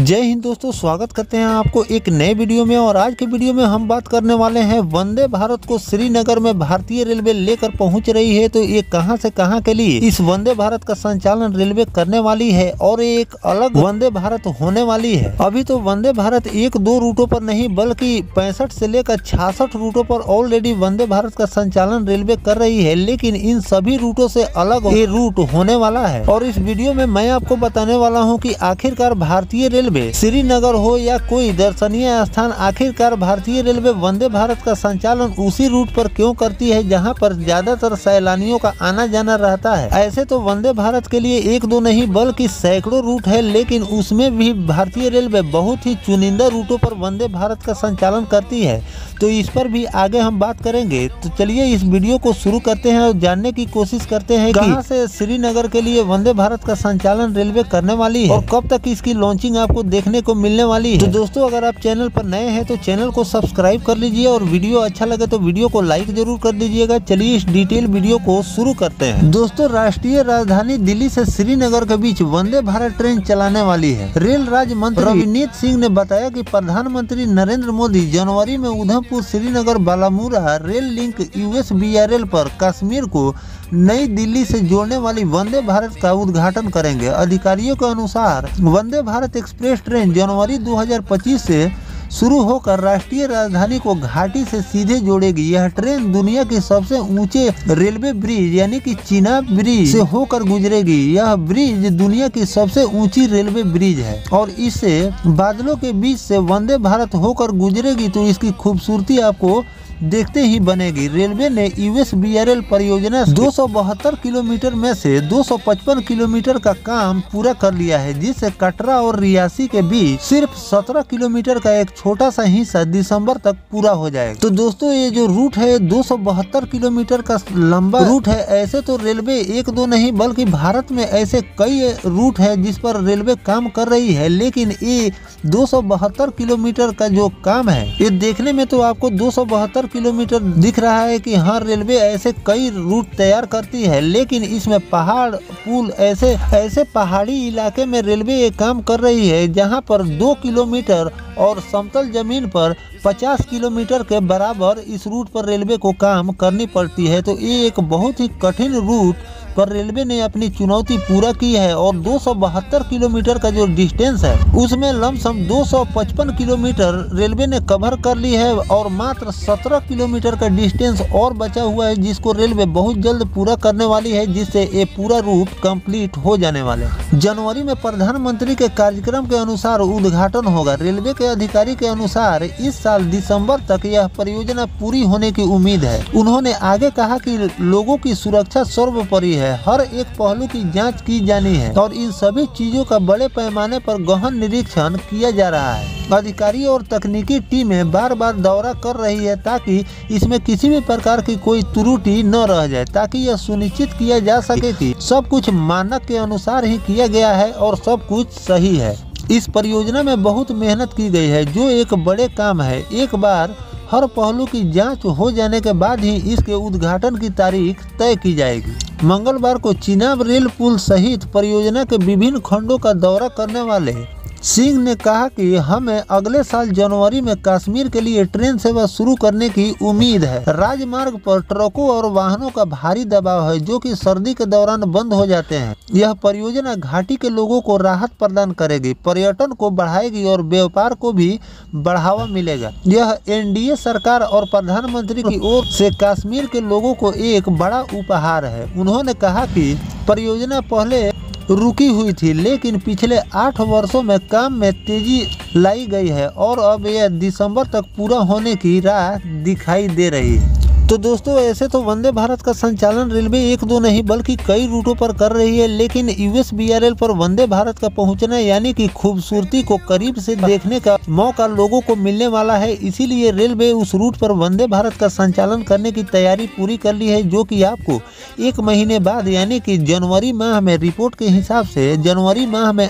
जय हिंद दोस्तों, स्वागत करते हैं आपको एक नए वीडियो में। और आज के वीडियो में हम बात करने वाले हैं वंदे भारत को श्रीनगर में भारतीय रेलवे लेकर पहुंच रही है। तो ये कहां से कहां के लिए इस वंदे भारत का संचालन रेलवे करने वाली है और एक अलग वंदे भारत होने वाली है। अभी तो वंदे भारत एक दो रूटों पर नहीं बल्कि 65 से लेकर 66 रूटों पर ऑलरेडी वंदे भारत का संचालन रेलवे कर रही है, लेकिन इन सभी रूटों से अलग ये रूट होने वाला है। और इस वीडियो में मैं आपको बताने वाला हूँ कि आखिरकार भारतीय रेलवे श्रीनगर हो या कोई दर्शनीय स्थान, आखिरकार भारतीय रेलवे वंदे भारत का संचालन उसी रूट पर क्यों करती है जहां पर ज्यादातर सैलानियों का आना जाना रहता है। ऐसे तो वंदे भारत के लिए एक दो नहीं बल्कि सैकड़ों रूट है, लेकिन उसमें भी भारतीय रेलवे बहुत ही चुनिंदा रूटों पर वंदे भारत का संचालन करती है। तो इस पर भी आगे हम बात करेंगे। तो चलिए इस वीडियो को शुरू करते हैं और जानने की कोशिश करते हैं कि कहां से श्रीनगर के लिए वंदे भारत का संचालन रेलवे करने वाली है और कब तक इसकी लॉन्चिंग आपको देखने को मिलने वाली है। तो दोस्तों, अगर आप चैनल पर नए हैं तो चैनल को सब्सक्राइब कर लीजिए और वीडियो अच्छा लगे तो वीडियो को लाइक जरूर कर दीजिएगा। चलिए इस डिटेल वीडियो को शुरू करते हैं। दोस्तों, राष्ट्रीय राजधानी दिल्ली से श्रीनगर के बीच वंदे भारत ट्रेन चलाने वाली है। रेल राज्य मंत्री रवनीत सिंह ने बताया कि प्रधानमंत्री नरेंद्र मोदी जनवरी में Udhampur Srinagar Baramulla rail link USBRL पर कश्मीर को नई दिल्ली से जोड़ने वाली वंदे भारत का उद्घाटन करेंगे। अधिकारियों के अनुसार वंदे भारत एक्सप्रेस ट्रेन जनवरी 2025 से शुरू होकर राष्ट्रीय राजधानी को घाटी से सीधे जोड़ेगी। यह ट्रेन दुनिया के सबसे ऊंचे रेलवे ब्रिज यानी कि चिनाब ब्रिज से होकर गुजरेगी। यह ब्रिज दुनिया की सबसे ऊंची रेलवे ब्रिज है और इससे बादलों के बीच से वंदे भारत होकर गुजरेगी तो इसकी खूबसूरती आपको देखते ही बनेगी। रेलवे ने USBRL परियोजना 272 किलोमीटर में से 255 किलोमीटर का काम पूरा कर लिया है, जिससे कटरा और रियासी के बीच सिर्फ 17 किलोमीटर का एक छोटा सा हिस्सा दिसंबर तक पूरा हो जाएगा। तो दोस्तों, ये जो रूट है 272 किलोमीटर का लंबा रूट है। ऐसे तो रेलवे एक दो नहीं बल्कि भारत में ऐसे कई रूट है जिस पर रेलवे काम कर रही है, लेकिन ये 272 किलोमीटर का जो काम है ये देखने में तो आपको 272 किलोमीटर दिख रहा है कि हाँ रेलवे ऐसे कई रूट तैयार करती है, लेकिन इसमें पहाड़ पुल ऐसे पहाड़ी इलाके में रेलवे ये काम कर रही है जहां पर 2 किलोमीटर और समतल जमीन पर 50 किलोमीटर के बराबर इस रूट पर रेलवे को काम करनी पड़ती है। तो ये एक बहुत ही कठिन रूट पर रेलवे ने अपनी चुनौती पूरा की है और 272 किलोमीटर का जो डिस्टेंस है उसमें लमसम 255 किलोमीटर रेलवे ने कवर कर ली है और मात्र 17 किलोमीटर का डिस्टेंस और बचा हुआ है जिसको रेलवे बहुत जल्द पूरा करने वाली है, जिससे ये पूरा रूट कंप्लीट हो जाने वाले हैं। जनवरी में प्रधानमंत्री के कार्यक्रम के अनुसार उद्घाटन होगा। रेलवे के अधिकारी के अनुसार इस साल दिसंबर तक यह परियोजना पूरी होने की उम्मीद है। उन्होंने आगे कहा कि लोगों की सुरक्षा सर्वोपरि है, हर एक पहलू की जांच की जानी है और इन सभी चीजों का बड़े पैमाने पर गहन निरीक्षण किया जा रहा है। अधिकारी और तकनीकी टीमें बार बार दौरा कर रही है ताकि इसमें किसी भी प्रकार की कोई त्रुटि न रह जाए, ताकि यह सुनिश्चित किया जा सके कि सब कुछ मानक के अनुसार ही किया गया है और सब कुछ सही है। इस परियोजना में बहुत मेहनत की गई है जो एक बड़े काम है। एक बार हर पहलू की जांच हो जाने के बाद ही इसके उद्घाटन की तारीख तय की जाएगी। मंगलवार को चिनाब रेल पुल सहित परियोजना के विभिन्न खंडों का दौरा करने वाले सिंह ने कहा कि हमें अगले साल जनवरी में कश्मीर के लिए ट्रेन सेवा शुरू करने की उम्मीद है। राजमार्ग पर ट्रकों और वाहनों का भारी दबाव है जो कि सर्दी के दौरान बंद हो जाते हैं। यह परियोजना घाटी के लोगों को राहत प्रदान करेगी, पर्यटन को बढ़ाएगी और व्यापार को भी बढ़ावा मिलेगा। यह NDA सरकार और प्रधानमंत्री की ओर से कश्मीर के लोगों को एक बड़ा उपहार है। उन्होंने कहा कि परियोजना पहले रुकी हुई थी, लेकिन पिछले 8 वर्षों में काम में तेजी लाई गई है और अब यह दिसंबर तक पूरा होने की राह दिखाई दे रही है। तो दोस्तों, ऐसे तो वंदे भारत का संचालन रेलवे एक दो नहीं बल्कि कई रूटों पर कर रही है, लेकिन USBRL पर वंदे भारत का पहुंचना यानी कि खूबसूरती को करीब से देखने का मौका लोगों को मिलने वाला है। इसीलिए रेलवे उस रूट पर वंदे भारत का संचालन करने की तैयारी पूरी कर ली है, जो कि आपको 1 महीने बाद यानी कि जनवरी माह में रिपोर्ट के हिसाब से जनवरी माह में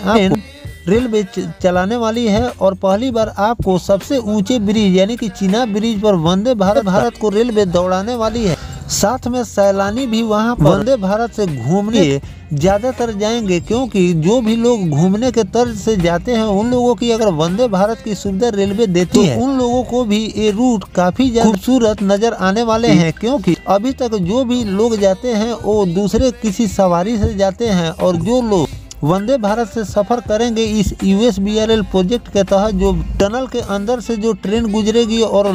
रेलवे चलाने वाली है और पहली बार आपको सबसे ऊंचे ब्रिज यानी कि चिनाब ब्रिज पर वंदे भारत को रेलवे दौड़ाने वाली है। साथ में सैलानी भी वहां पर वंदे भारत से घूमने ज्यादातर जाएंगे, क्योंकि जो भी लोग घूमने के तर्ज से जाते हैं उन लोगों की अगर वंदे भारत की सुविधा रेलवे देती है, उन लोगों को भी ये रूट काफी खूबसूरत नजर आने वाले हैं। क्योंकि अभी तक जो भी लोग जाते हैं वो दूसरे किसी सवारी से जाते हैं, और जो लोग वंदे भारत से सफर करेंगे इस USBRL प्रोजेक्ट के तहत, जो टनल के अंदर से जो ट्रेन गुजरेगी और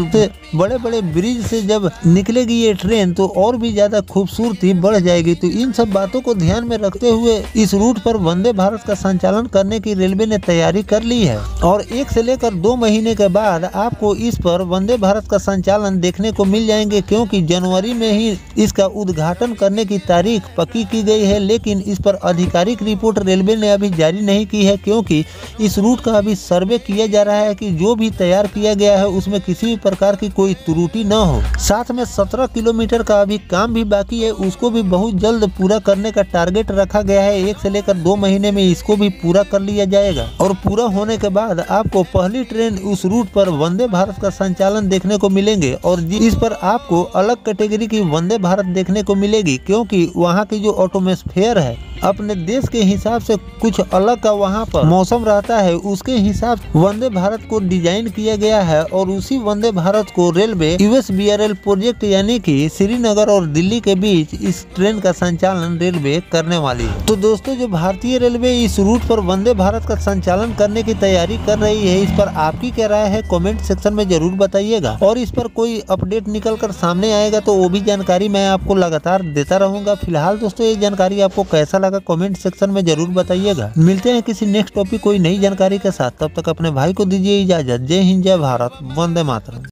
बड़े बड़े ब्रिज से जब निकलेगी ये ट्रेन, तो और भी ज्यादा खूबसूरती बढ़ जाएगी। तो इन सब बातों को ध्यान में रखते हुए इस रूट पर वंदे भारत का संचालन करने की रेलवे ने तैयारी कर ली है, और 1 से लेकर 2 महीने के बाद आपको इस पर वंदे भारत का संचालन देखने को मिल जाएंगे, क्योंकि जनवरी में ही इसका उद्घाटन करने की तारीख पक्की की गई है। लेकिन इस पर आधिकारिक रिपोर्ट रेलवे ने अभी जारी नहीं की है, क्योंकि इस रूट का अभी सर्वे किया जा रहा है कि जो भी तैयार किया गया है उसमें किसी भी प्रकार की कोई त्रुटि न हो। साथ में 17 किलोमीटर का अभी काम भी बाकी है, उसको भी बहुत जल्द पूरा करने का टारगेट रखा गया है। 1 से लेकर 2 महीने में इसको भी पूरा कर लिया जाएगा, और पूरा होने के बाद आपको पहली ट्रेन उस रूट पर वंदे भारत का संचालन देखने को मिलेंगे, और इस पर आपको अलग कैटेगरी की वंदे भारत देखने को मिलेगी, क्योंकि वहाँ की जो एटमॉस्फेयर है अपने देश के हिसाब से कुछ अलग का वहाँ पर मौसम रहता है, उसके हिसाब वंदे भारत को डिजाइन किया गया है। और उसी वंदे भारत को रेलवे USBRL प्रोजेक्ट यानी कि श्रीनगर और दिल्ली के बीच इस ट्रेन का संचालन रेलवे करने वाली है। तो दोस्तों, जो भारतीय रेलवे इस रूट पर वंदे भारत का संचालन करने की तैयारी कर रही है, इस पर आपकी क्या राय है कमेंट सेक्शन में जरूर बताइएगा, और इस पर कोई अपडेट निकल कर सामने आएगा तो वो भी जानकारी मैं आपको लगातार देता रहूंगा। फिलहाल दोस्तों, ये जानकारी आपको कैसा लगा कमेंट सेक्शन में जरूर बताइएगा। मिलते हैं किसी नेक्स्ट टॉपिक कोई नई जानकारी के साथ, तब तक अपने भाई को दीजिए इजाजत। जय हिंद, जय भारत, वंदे मातरम।